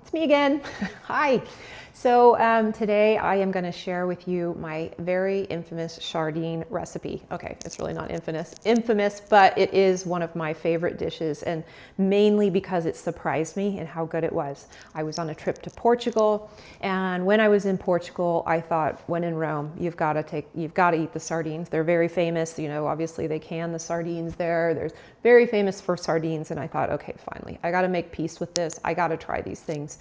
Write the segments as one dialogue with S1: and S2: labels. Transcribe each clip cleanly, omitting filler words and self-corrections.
S1: It's me again. Hi. So today I am going to share with you my very infamous sardine recipe. Okay, it's really not infamous, but it is one of my favorite dishes, and mainly because it surprised me and how good it was. I was on a trip to Portugal, and when I was in Portugal, I thought, when in Rome, you've got to eat the sardines. They're very famous. You know, obviously they can the sardines there. They're very famous for sardines, and I thought, okay, finally, I got to make peace with this. I got to try these things.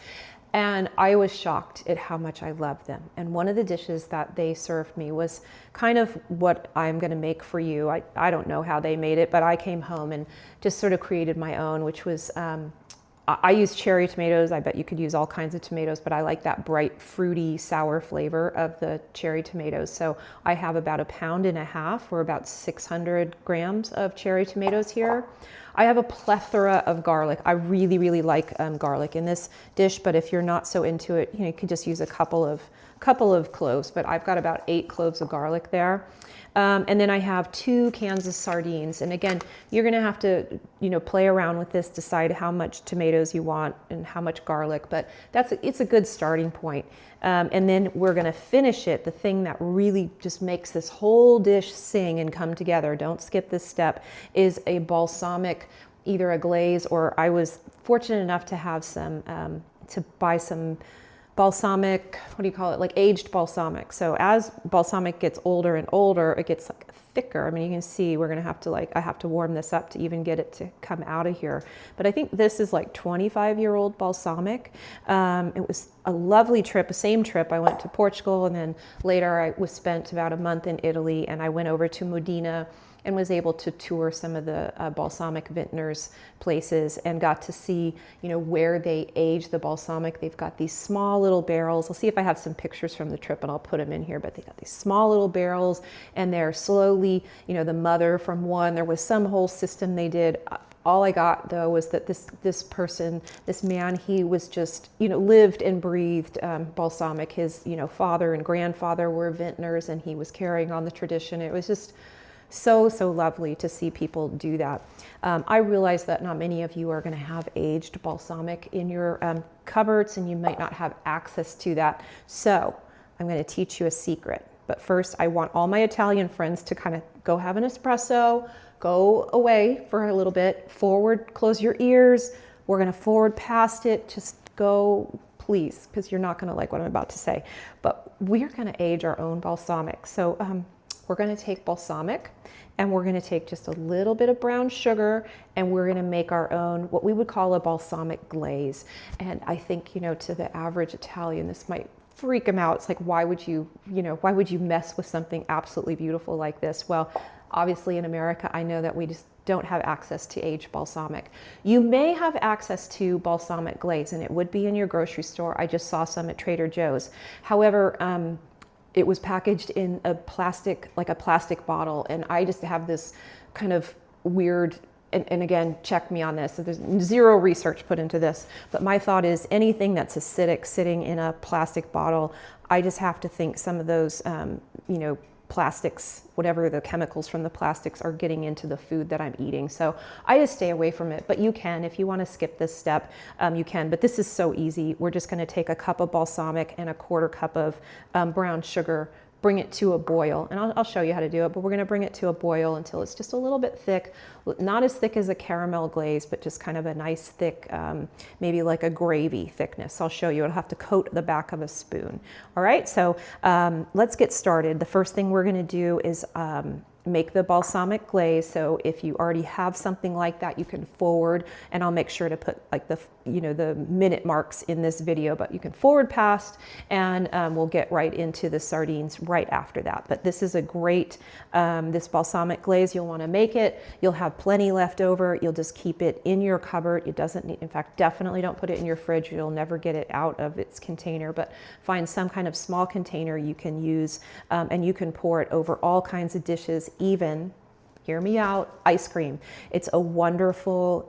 S1: And I was shocked at how much I loved them. And one of the dishes that they served me was kind of what I'm going to make for you. I don't know how they made it, but I came home and just sort of created my own, which was, I use cherry tomatoes. I bet you could use all kinds of tomatoes, but I like that bright, fruity, sour flavor of the cherry tomatoes. So I have about 1.5 pounds or about 600 grams of cherry tomatoes here. I have a plethora of garlic. I really, really like garlic in this dish, but if you're not so into it, you can just use a couple of cloves, but I've got about 8 cloves of garlic there. And then I have 2 cans of sardines. And again, you're gonna have to, play around with this, decide how much tomatoes you want and how much garlic, but it's a good starting point. And then we're gonna finish it. The thing that really just makes this whole dish sing and come together, don't skip this step, is a balsamic, either a glaze, or I was fortunate enough to have to buy some balsamic, what do you call it, like aged balsamic. So as balsamic gets older and older, it gets like thicker. I mean, you can see we're gonna have to I have to warm this up to even get it to come out of here. But I think this is like 25-year-old balsamic. It was a lovely trip, the same trip. I went to Portugal, and then later I was spent about a month in Italy, and I went over to Modena and was able to tour some of the balsamic vintners places and got to see, where they age the balsamic. They've got these small little barrels. I'll see if I have some pictures from the trip and I'll put them in here, but they got these small little barrels, and they're slowly, the mother from one, there was some whole system they did. All I got though was that this man, he was just, lived and breathed balsamic. His, father and grandfather were vintners, and he was carrying on the tradition. It was just so lovely to see people do that. I realize that not many of you are going to have aged balsamic in your cupboards, and you might not have access to that. So I'm going to teach you a secret. But first, I want all my Italian friends to kind of go have an espresso, go away for a little bit, forward, close your ears. We're going to forward past it. Just go, please, because you're not going to like what I'm about to say. But we're going to age our own balsamic. So we're going to take balsamic, and we're going to take just a little bit of brown sugar, and we're going to make our own, what we would call a balsamic glaze. And I think, to the average Italian, this might freak them out. It's like, why would you mess with something absolutely beautiful like this? Well, obviously in America, I know that we just don't have access to aged balsamic. You may have access to balsamic glaze, and it would be in your grocery store. I just saw some at Trader Joe's. However, it was packaged in a plastic bottle, and I just have this kind of weird, and again, check me on this. So there's zero research put into this, but my thought is anything that's acidic sitting in a plastic bottle, I just have to think some of those, plastics, whatever the chemicals from the plastics are getting into the food that I'm eating. So I just stay away from it, but you can, if you want to skip this step, you can, but this is so easy. We're just going to take a cup of balsamic and a 1/4 cup of brown sugar, bring it to a boil, and I'll show you how to do it, but we're going to bring it to a boil until it's just a little bit thick, not as thick as a caramel glaze, but just kind of a nice thick, maybe like a gravy thickness. I'll show you. It'll have to coat the back of a spoon. All right, so let's get started. The first thing we're going to do is make the balsamic glaze. So if you already have something like that, you can forward, and I'll make sure to put like the minute marks in this video, but you can forward past, and we'll get right into the sardines right after that. But this is a great, this balsamic glaze, you'll want to make it. You'll have plenty left over. You'll just keep it in your cupboard. It doesn't need, in fact, definitely don't put it in your fridge. You'll never get it out of its container, but find some kind of small container you can use, and you can pour it over all kinds of dishes, even, hear me out, ice cream. It's a wonderful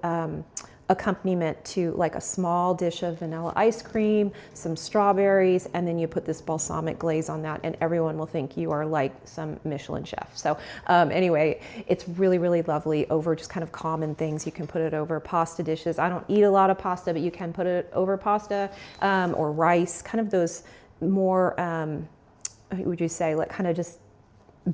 S1: accompaniment to like a small dish of vanilla ice cream, some strawberries, and then you put this balsamic glaze on that, and everyone will think you are like some Michelin chef. So anyway, it's really, really lovely over just kind of common things. You can put it over pasta dishes. I don't eat a lot of pasta, but you can put it over pasta or rice, kind of those more, what would you say, like kind of just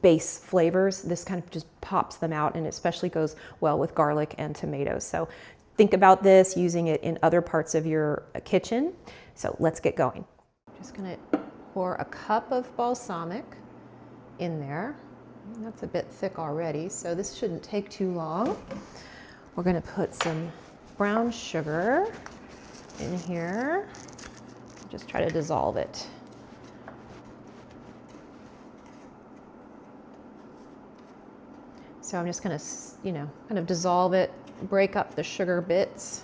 S1: base flavors. This kind of just pops them out, and especially goes well with garlic and tomatoes. So think about this, using it in other parts of your kitchen. So let's get going. I'm just gonna pour a cup of balsamic in there. That's a bit thick already, so this shouldn't take too long. We're gonna put some brown sugar in here. Just try to dissolve it. So I'm just gonna, kind of dissolve it, break up the sugar bits,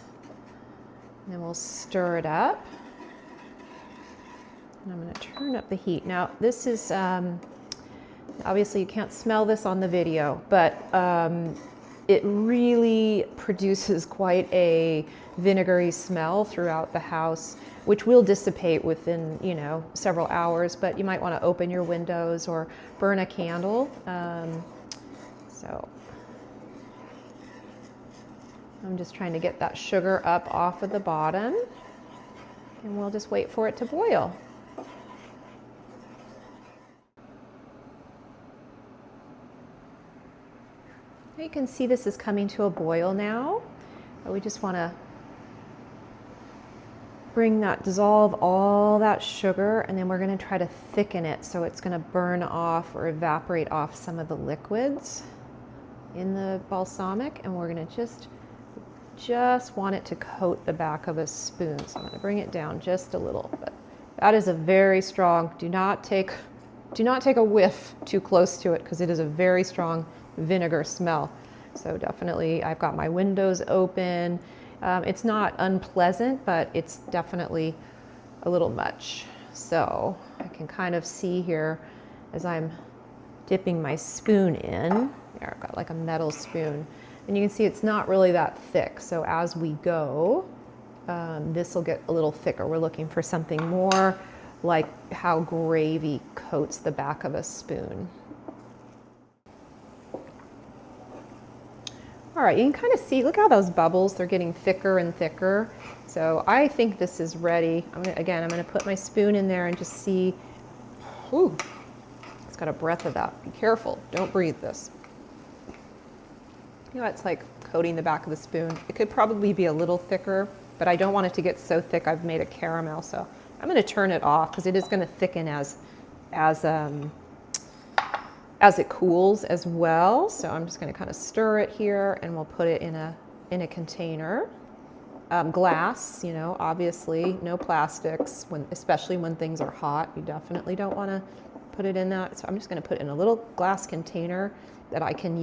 S1: and then we'll stir it up. And I'm going to turn up the heat. Now this is, obviously you can't smell this on the video, but it really produces quite a vinegary smell throughout the house, which will dissipate within, several hours, but you might want to open your windows or burn a candle. So I'm just trying to get that sugar up off of the bottom, and we'll just wait for it to boil. You can see this is coming to a boil now. We just want to dissolve all that sugar, and then we're going to try to thicken it so it's going to burn off or evaporate off some of the liquids in the balsamic, and we're going to just want it to coat the back of a spoon. So I'm going to bring it down just a little bit. That is a very strong, do not take a whiff too close to it, because it is a very strong vinegar smell. So definitely, I've got my windows open. It's not unpleasant, but it's definitely a little much. So I can kind of see here as I'm dipping my spoon in. There, I've got like a metal spoon. And you can see it's not really that thick. So as we go, this will get a little thicker. We're looking for something more like how gravy coats the back of a spoon. All right, you can kind of see, look how those bubbles, they're getting thicker and thicker. So I think this is ready. I'm gonna put my spoon in there and just see. Ooh, it's got a breath of that. Be careful, don't breathe this. It's like coating the back of the spoon. It could probably be a little thicker, but I don't want it to get so thick I've made a caramel. So I'm going to turn it off, because it is going to thicken as it cools as well. So I'm just going to kind of stir it here, and we'll put it in a container. Glass, obviously no plastics, especially when things are hot. You definitely don't want to put it in that. So I'm just going to put it in a little glass container that I can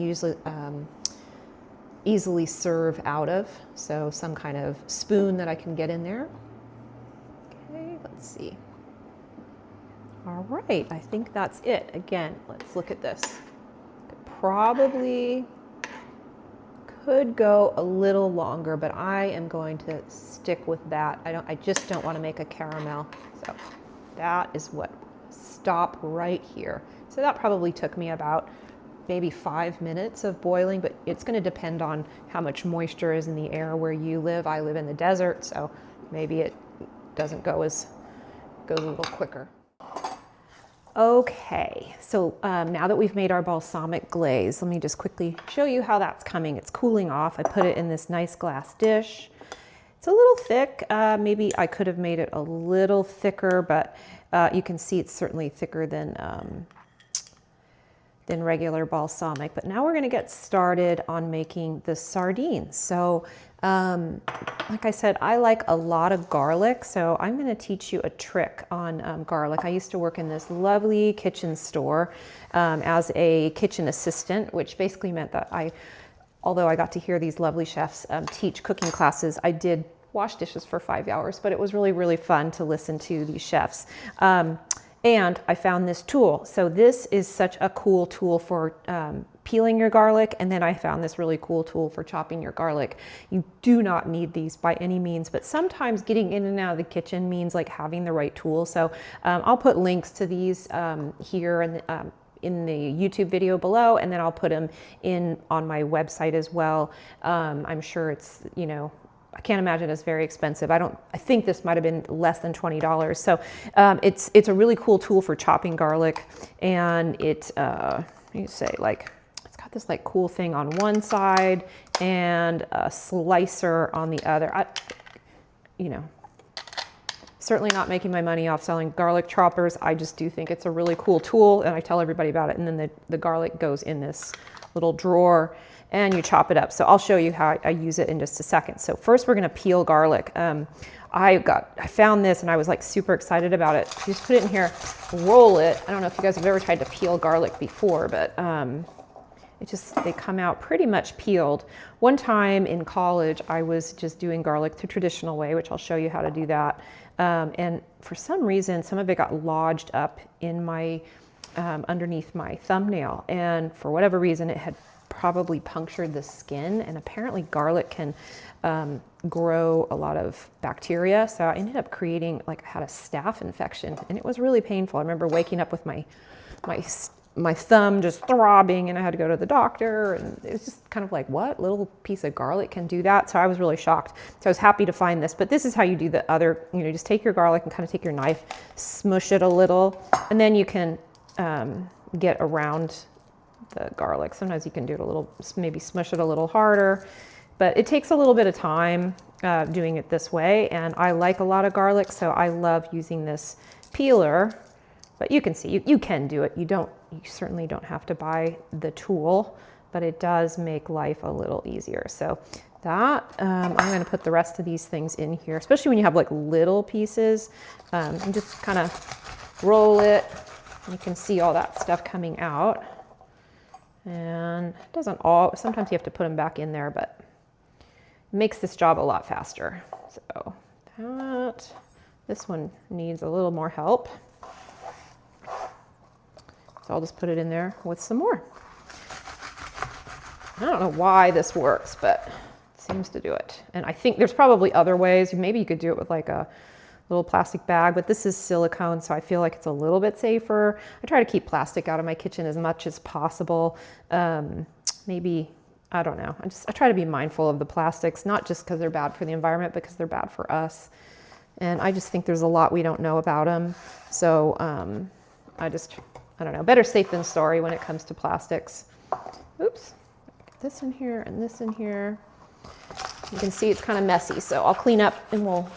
S1: easily serve out of. So some kind of spoon that I can get in there. Okay, let's see. All right, I think that's it. Again, let's look at this. Probably could go a little longer, but I am going to stick with that. I just don't want to make a caramel. So that is what, stop right here. So that probably took me about maybe 5 minutes of boiling, but it's going to depend on how much moisture is in the air where you live. I live in the desert, so maybe it doesn't goes a little quicker. Okay, so now that we've made our balsamic glaze, let me just quickly show you how that's coming. It's cooling off. I put it in this nice glass dish. It's a little thick. Maybe I could have made it a little thicker, but you can see it's certainly thicker than regular balsamic. But now we're going to get started on making the sardines. So like I said, I like a lot of garlic, so I'm going to teach you a trick on garlic. I used to work in this lovely kitchen store as a kitchen assistant, which basically meant that although I got to hear these lovely chefs teach cooking classes, I did wash dishes for 5 hours, but it was really, really fun to listen to these chefs. And I found this tool. So this is such a cool tool for peeling your garlic. And then I found this really cool tool for chopping your garlic. You do not need these by any means, but sometimes getting in and out of the kitchen means like having the right tool. So I'll put links to these here in the YouTube video below, and then I'll put them on my website as well. I'm sure it's, you know, I can't imagine it's very expensive. I think this might have been less than $20. So it's a really cool tool for chopping garlic, and it's you say like, it's got this like cool thing on one side and a slicer on the other. You know, certainly not making my money off selling garlic choppers. I just do think it's a really cool tool, and I tell everybody about it. And then the garlic goes in this little drawer, and you chop it up. So I'll show you how I use it in just a second. So first we're gonna peel garlic. I found this and I was like super excited about it. You just put it in here, roll it. I don't know if you guys have ever tried to peel garlic before, but they come out pretty much peeled. One time in college, I was just doing garlic the traditional way, which I'll show you how to do that. And for some reason, some of it got lodged up in my, underneath my thumbnail. And for whatever reason, it had probably punctured the skin, and apparently garlic can grow a lot of bacteria. So I ended up creating, like, I had a staph infection, and it was really painful. I remember waking up with my thumb just throbbing, and I had to go to the doctor, and it was just kind of like, what? Little piece of garlic can do that? So I was really shocked. So I was happy to find this, but this is how you do the other, you know, just take your garlic and kind of take your knife, smush it a little, and then you can get around the garlic. Sometimes you can do it a little, maybe smush it a little harder, but it takes a little bit of time doing it this way. And I like a lot of garlic, so I love using this peeler. But you can see, you can do it. You certainly don't have to buy the tool, but it does make life a little easier. So that, I'm gonna put the rest of these things in here, especially when you have like little pieces, and just kind of roll it. You can see all that stuff coming out. And it doesn't sometimes you have to put them back in there, but it makes this job a lot faster. So this one needs a little more help. So I'll just put it in there with some more. I don't know why this works, but it seems to do it. And I think there's probably other ways. Maybe you could do it with like a little plastic bag, but this is silicone, so I feel like it's a little bit safer. I try to keep plastic out of my kitchen as much as possible. Maybe, I don't know. I try to be mindful of the plastics, not just because they're bad for the environment, but because they're bad for us. And I just think there's a lot we don't know about them. So I don't know, better safe than sorry when it comes to plastics. Oops, get this in here and this in here. You can see it's kind of messy, so I'll clean up and we'll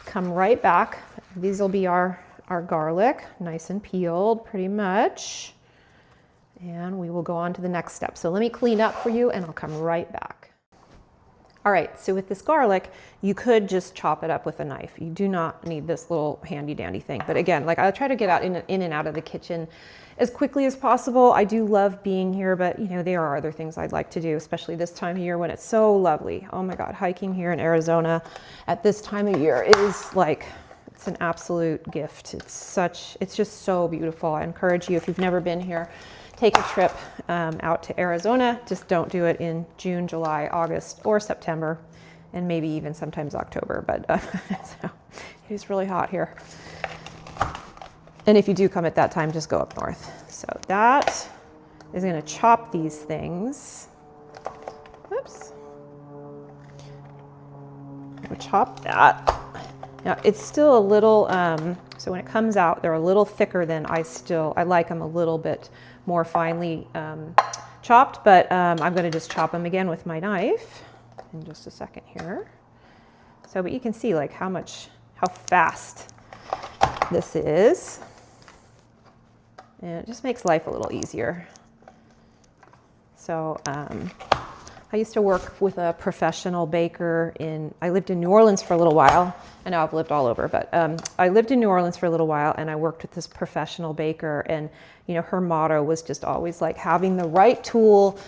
S1: come right back. These will be our garlic, nice and peeled pretty much. And we will go on to the next step. So let me clean up for you and I'll come right back. All right, so with this garlic, you could just chop it up with a knife. You do not need this little handy dandy thing. But again, like I try to get out in and out of the kitchen as quickly as possible. I do love being here, but you know, there are other things I'd like to do, especially this time of year when it's so lovely. Oh my God, hiking here in Arizona at this time of year is like, it's an absolute gift. It's just so beautiful. I encourage you, if you've never been here, take a trip out to Arizona. Just don't do it in June, July, August, or September, and maybe even sometimes October, but so it is really hot here. And if you do come at that time, just go up north. So that is gonna chop these things. Oops. We'll chop that. Now it's still a little, so when it comes out, they're a little thicker than I like them a little bit more finely chopped, but I'm gonna just chop them again with my knife in just a second here. So, but you can see like how fast this is. And it just makes life a little easier. So I used to work with a professional baker I lived in New Orleans for a little while. I know I've lived all over, but I lived in New Orleans for a little while, and I worked with this professional baker, and you know, her motto was just always like having the right tool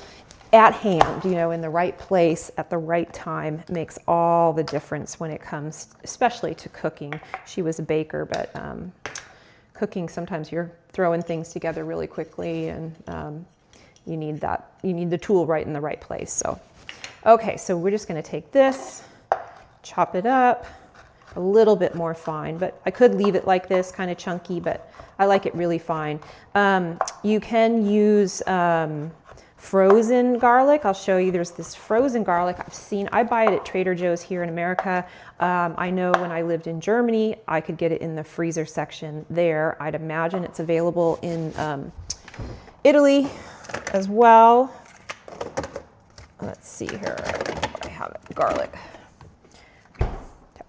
S1: at hand, you know, in the right place at the right time makes all the difference when it comes, especially to cooking. She was a baker, but cooking, sometimes you're throwing things together really quickly, and you need the tool right in the right place. So, okay, so we're just gonna take this, chop it up a little bit more fine, but I could leave it like this, kind of chunky, but I like it really fine. You can use frozen garlic. I'll show you, there's this frozen garlic I buy it at Trader Joe's here in America. I know when I lived in Germany, I could get it in the freezer section there. I'd imagine it's available in Italy as well. Let's see here, I have it, garlic.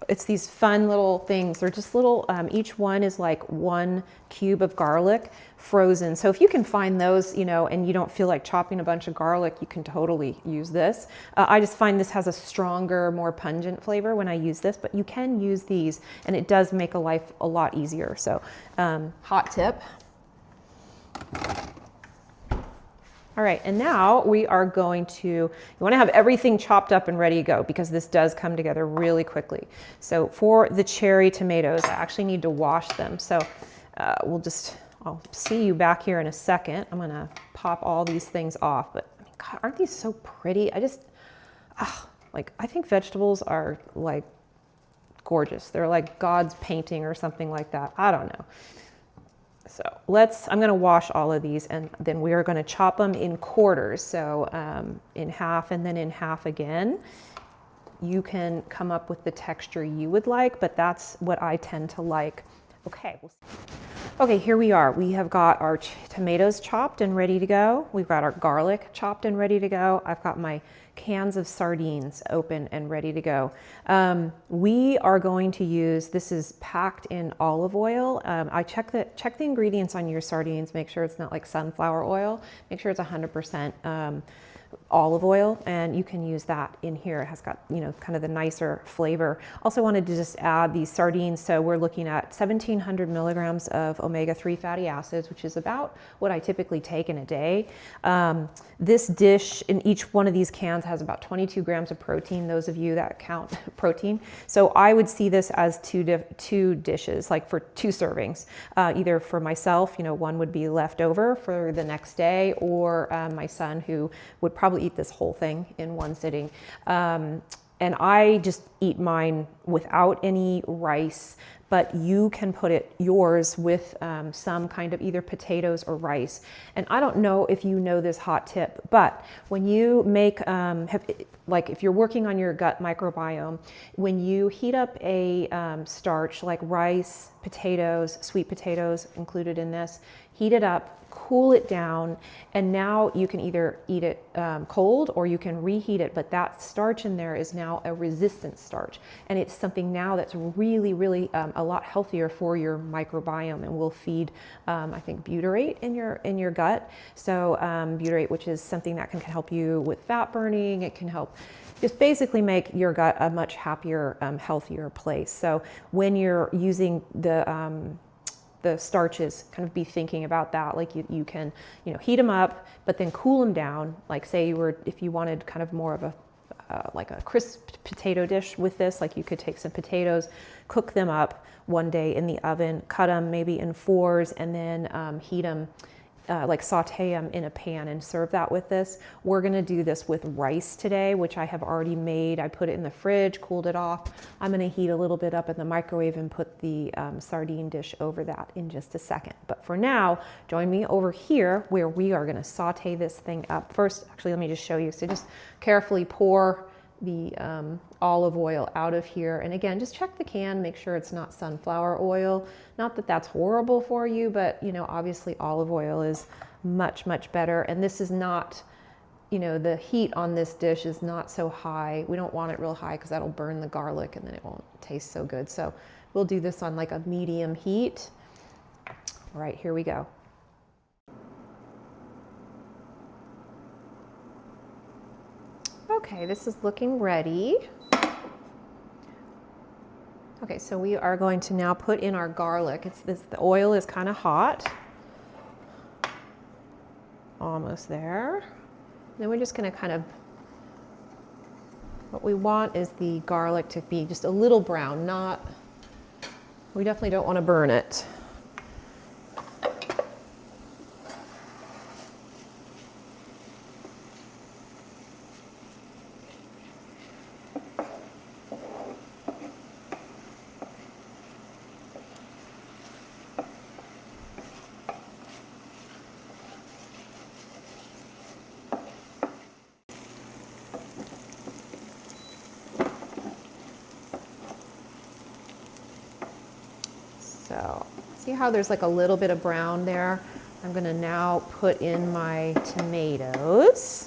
S1: It's these fun little things. They're just little, each one is like 1 cube of garlic frozen. So if you can find those, you know, and you don't feel like chopping a bunch of garlic, you can totally use this. I just find this has a stronger, more pungent flavor when I use this, but you can use these and it does make life a lot easier. So hot tip. All right, and now we are going to, you want to have everything chopped up and ready to go because this does come together really quickly. So for the cherry tomatoes, I actually need to wash them. So I'll see you back here in a second. I'm going to pop all these things off, but I mean, God, aren't these so pretty? I think vegetables are like gorgeous. They're like God's painting or something like that. I don't know. So I'm going to wash all of these and then we are going to chop them in quarters. So in half and then in half again. You can come up with the texture you would like, but that's what I tend to like. Okay. Okay, here we are. We have got our tomatoes chopped and ready to go. We've got our garlic chopped and ready to go. I've got my cans of sardines open and ready to go. We are going to use, this is packed in olive oil. I check the ingredients on your sardines, make sure it's not like sunflower oil, make sure it's 100% olive oil, and you can use that in here. It has got, you know, kind of the nicer flavor. Also wanted to just add these sardines. So we're looking at 1,700 milligrams of omega-3 fatty acids, which is about what I typically take in a day. This dish in each one of these cans has about 22 grams of protein, those of you that count protein. So I would see this as two dishes, like for 2 servings, either for myself, you know, one would be left over for the next day, or my son who would probably eat this whole thing in one sitting. And I just eat mine without any rice, but you can put yours with some kind of either potatoes or rice. And I don't know if you know this hot tip, but when you make, like if you're working on your gut microbiome, when you heat up a starch like rice, potatoes, sweet potatoes included in this, heat it up, cool it down, and now you can either eat it cold or you can reheat it, but that starch in there is now a resistant starch, and it's something now that's really, really a lot healthier for your microbiome and will feed, I think, butyrate in your gut. So butyrate, which is something that can help you with fat burning. It can help just basically make your gut a much happier, healthier place. So when you're using the starches, kind of be thinking about that. Like you can, you know, heat them up, but then cool them down. Like say if you wanted kind of more of a, like a crisp potato dish with this, like you could take some potatoes, cook them up one day in the oven, cut them maybe in 4s, and then heat them, like saute them in a pan and serve that with this. We're gonna do this with rice today, which I have already made. I put it in the fridge, cooled it off. I'm gonna heat a little bit up in the microwave and put the sardine dish over that in just a second. But for now, join me over here where we are gonna saute this thing up. First, actually, let me just show you. So just carefully pour the olive oil out of here. And again, just check the can, make sure it's not sunflower oil. Not that that's horrible for you, but you know, obviously olive oil is much, much better. And this is not, you know, the heat on this dish is not so high. We don't want it real high because that'll burn the garlic and then it won't taste so good. So we'll do this on like a medium heat. All right, here we go. Okay, this is looking ready. Okay, so we are going to now put in our garlic. The oil is kind of hot. Almost there. Then we're just going to kind of, what we want is the garlic to be just a little brown, we definitely don't want to burn it. So see how there's like a little bit of brown there? I'm gonna now put in my tomatoes.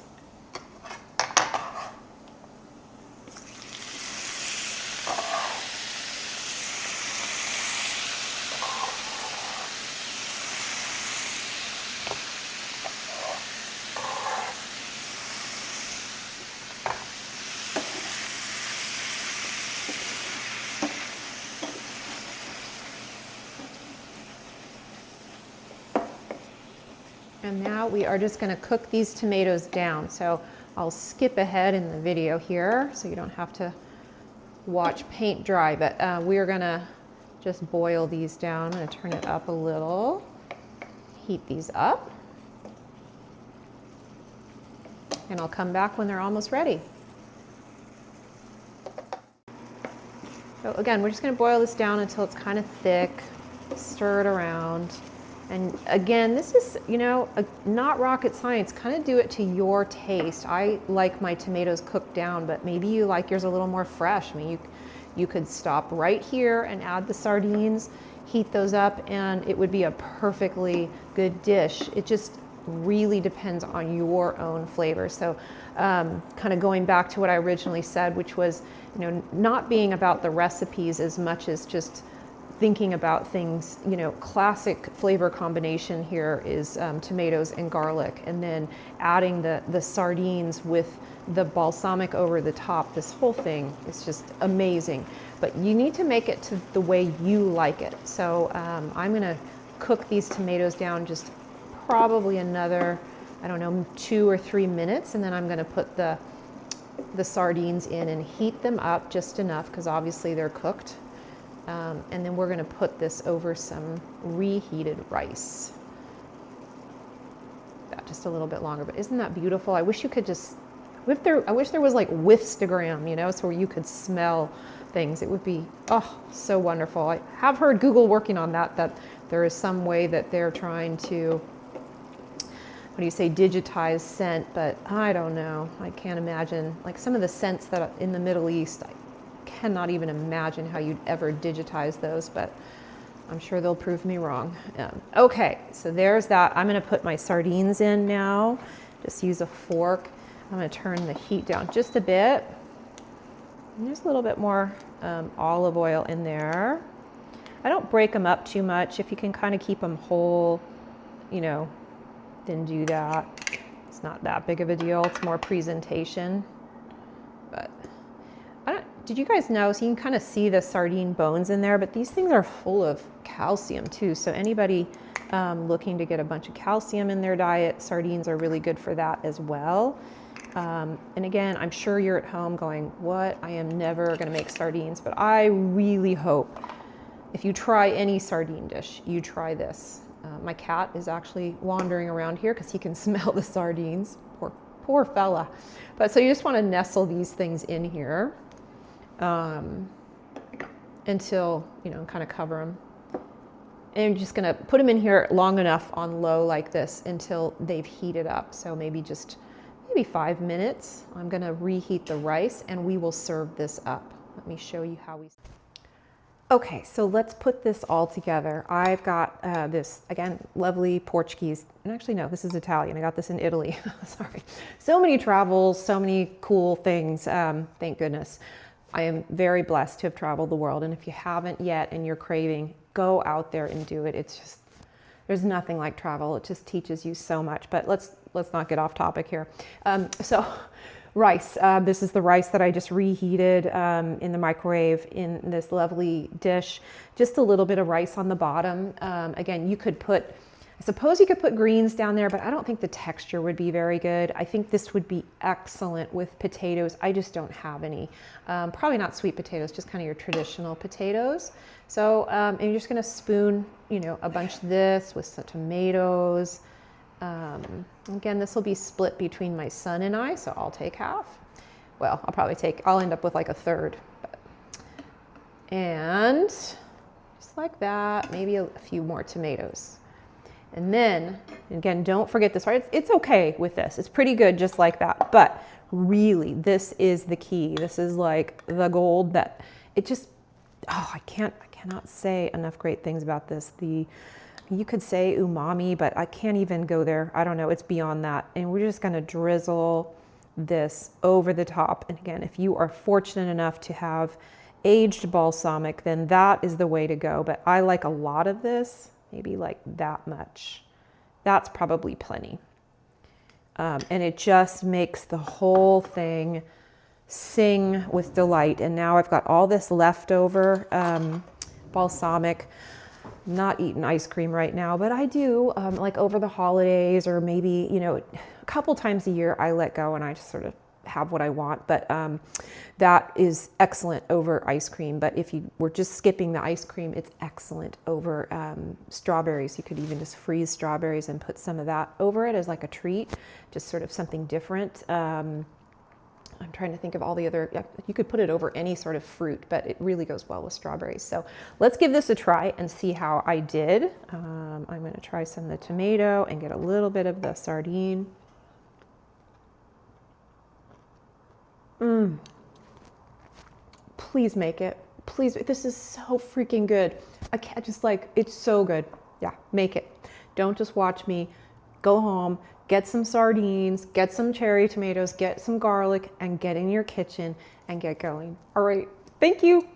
S1: And now we are just going to cook these tomatoes down. So I'll skip ahead in the video here so you don't have to watch paint dry, but we are going to just boil these down. I'm going to turn it up a little, heat these up, and I'll come back when they're almost ready. So again, we're just going to boil this down until it's kind of thick, stir it around. And again, this is, you know, not rocket science. Kind of do it to your taste. I like my tomatoes cooked down, but maybe you like yours a little more fresh. I mean, you could stop right here and add the sardines, heat those up, and it would be a perfectly good dish. It just really depends on your own flavor. So kind of going back to what I originally said, which was, you know, not being about the recipes as much as just thinking about things, you know, classic flavor combination here is tomatoes and garlic, and then adding the sardines with the balsamic over the top. This whole thing is just amazing, but you need to make it to the way you like it. So I'm gonna cook these tomatoes down just probably another, I don't know, 2 or 3 minutes, and then I'm gonna put the sardines in and heat them up just enough, because obviously they're cooked. And then we're going to put this over some reheated rice. That just a little bit longer, but isn't that beautiful? I wish you could just, I wish there was like whiffstagram, you know, so where you could smell things. It would be, oh, so wonderful. I have heard Google working on that there is some way that they're trying to, what do you say, digitize scent, but I don't know. I can't imagine, like some of the scents that are in the Middle East, I cannot even imagine how you'd ever digitize those, but I'm sure they'll prove me wrong. Okay, so there's that. I'm going to put my sardines in now. Just use a fork. I'm going to turn the heat down just a bit. And there's a little bit more olive oil in there. I don't break them up too much. If you can kind of keep them whole, you know, then do that. It's not that big of a deal. It's more presentation. But did you guys know, so you can kind of see the sardine bones in there, but these things are full of calcium too. So anybody looking to get a bunch of calcium in their diet, sardines are really good for that as well. And again, I'm sure you're at home going, what? I am never going to make sardines, but I really hope if you try any sardine dish, you try this. My cat is actually wandering around here because he can smell the sardines. Poor fella. But so you just want to nestle these things in here. Until, you know, kind of cover them. And you're just going to put them in here long enough on low like this until they've heated up. So maybe 5 minutes. I'm going to reheat the rice and we will serve this up. Let me show you how we. Okay, so let's put this all together. I've got this, again, lovely Portuguese, and actually no, this is Italian. I got this in Italy. Sorry. So many travels, so many cool things. Thank goodness. I am very blessed to have traveled the world, and if you haven't yet and you're craving, go out there and do it. It's just, there's nothing like travel. It just teaches you so much, but let's not get off topic here. So rice, this is the rice that I just reheated in the microwave in this lovely dish. Just a little bit of rice on the bottom. Again, you could put, I suppose you could put greens down there, but I don't think the texture would be very good. I think this would be excellent with potatoes. I just don't have any. Probably not sweet potatoes, just kind of your traditional potatoes. So, and you're just gonna spoon, you know, a bunch of this with some tomatoes. Again, this will be split between my son and I, so I'll take half. Well, I'll end up with like a third. And just like that, maybe a few more tomatoes. And then, again, don't forget this, right? It's okay with this. It's pretty good just like that. But really, this is the key. This is like the gold that it just, oh, I can't cannot say enough great things about this. You could say umami, but I can't even go there. I don't know, it's beyond that. And we're just gonna drizzle this over the top. And again, if you are fortunate enough to have aged balsamic, then that is the way to go. But I like a lot of this, maybe like that much. That's probably plenty. And it just makes the whole thing sing with delight. And now I've got all this leftover balsamic. I'm not eating ice cream right now, but I do like over the holidays, or maybe, you know, a couple times a year I let go and I just sort of have what I want. But that is excellent over ice cream. But if you were just skipping the ice cream, it's excellent over strawberries. You could even just freeze strawberries and put some of that over it as like a treat, just sort of something different. I'm trying to think of all the other, you could put it over any sort of fruit, but it really goes well with strawberries. So let's give this a try and see how I did. I'm going to try some of the tomato and get a little bit of the sardine. Please make it. Please, this is so freaking good. I can't just like, it's so good. Yeah, make it. Don't just watch me. Go home, get some sardines, get some cherry tomatoes, get some garlic, and get in your kitchen and get going. All right, thank you.